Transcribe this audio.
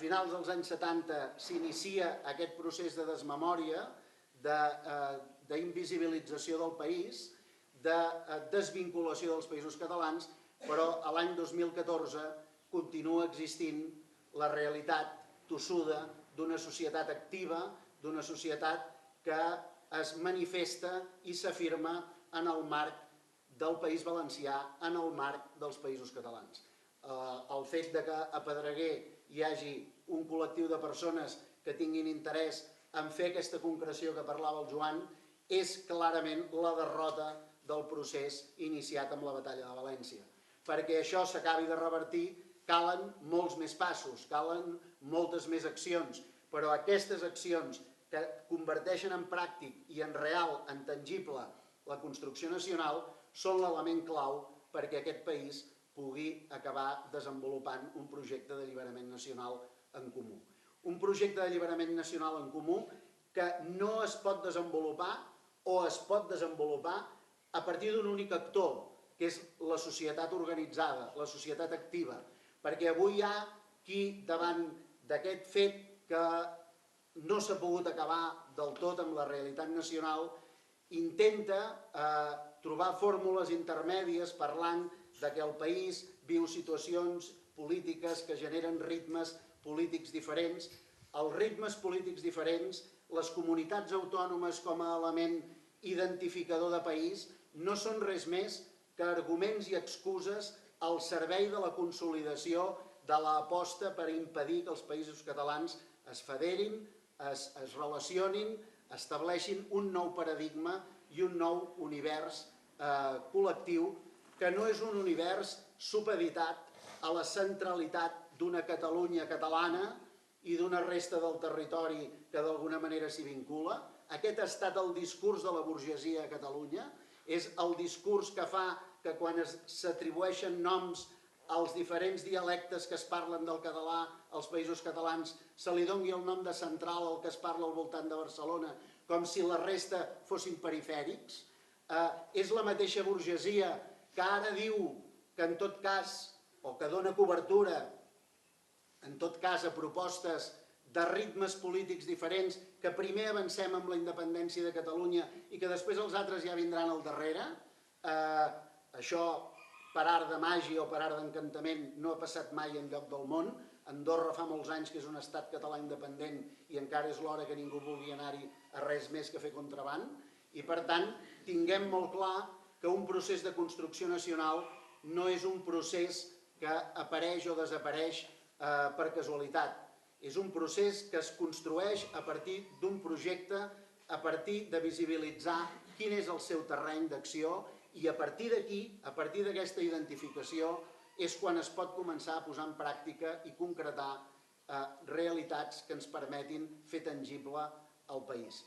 finals dels anys 70 s'inicia aquest procés de desmemòria, d'invisibilització del país, de desvinculació dels països catalans, però a l'any 2014 continua existint la realitat tossuda d'una societat activa, d'una societat que es manifesta i s'afirma en el marc del País Valencià, en el marc dels Països Catalans. El fet que a Pedreguer hi hagi un col·lectiu de persones que tinguin interès en fer aquesta concreció que parlava el Joan és clarament la derrota del procés iniciat amb la batalla de València. Perquè això s'acabi de revertir calen molts més passos, calen moltes més accions, però aquestes accions que converteixen en pràctic i en real, en tangible, la construcció nacional, són l'element clau perquè aquest país pugui acabar desenvolupant un projecte d'alliberament nacional en comú. Un projecte d'alliberament nacional en comú que no es pot desenvolupar o es pot desenvolupar a partir d'un únic actor, que és la societat organitzada, la societat activa, perquè avui hi ha qui, davant d'aquest fet que no s'ha pogut acabar del tot amb la realitat nacional, intenta trobar fórmules intermèdies parlant que el país viu situacions polítiques que generen ritmes polítics diferents. Els ritmes polítics diferents, les comunitats autònomes com a element identificador de país, no són res més que arguments i excuses al servei de la consolidació de l'aposta per impedir que els països catalans es federin, es relacionin, estableixin un nou paradigma i un nou univers col·lectiu que no és un univers supeditat a la centralitat d'una Catalunya catalana i d'una resta del territori que d'alguna manera s'hi vincula. Aquest ha estat el discurs de la burgesia a Catalunya, és el discurs que fa que quan s'atribueixen noms als diferents dialectes que es parlen del català als països catalans se li doni el nom de central al que es parla al voltant de Barcelona, com si la resta fossin perifèrics. És la mateixa burgesia que ara diu que en tot cas, o que dona cobertura, en tot cas a propostes de ritmes polítics diferents, que primer avancem amb la independència de Catalunya i que després els altres ja vindran al darrere. Això, per art de màgia o per art d'encantament, no ha passat mai enlloc del món. Andorra fa molts anys que és un estat català independent i encara és l'hora que ningú vulgui anar-hi a res més que fer contraband. I per tant, tinguem molt clar que un procés de construcció nacional no és un procés que apareix o desapareix per casualitat. És un procés que es construeix a partir d'un projecte, a partir de visibilitzar quin és el seu terreny d'acció i a partir d'aquí, a partir d'aquesta identificació, és quan es pot començar a posar en pràctica i concretar realitats que ens permetin fer tangible el país.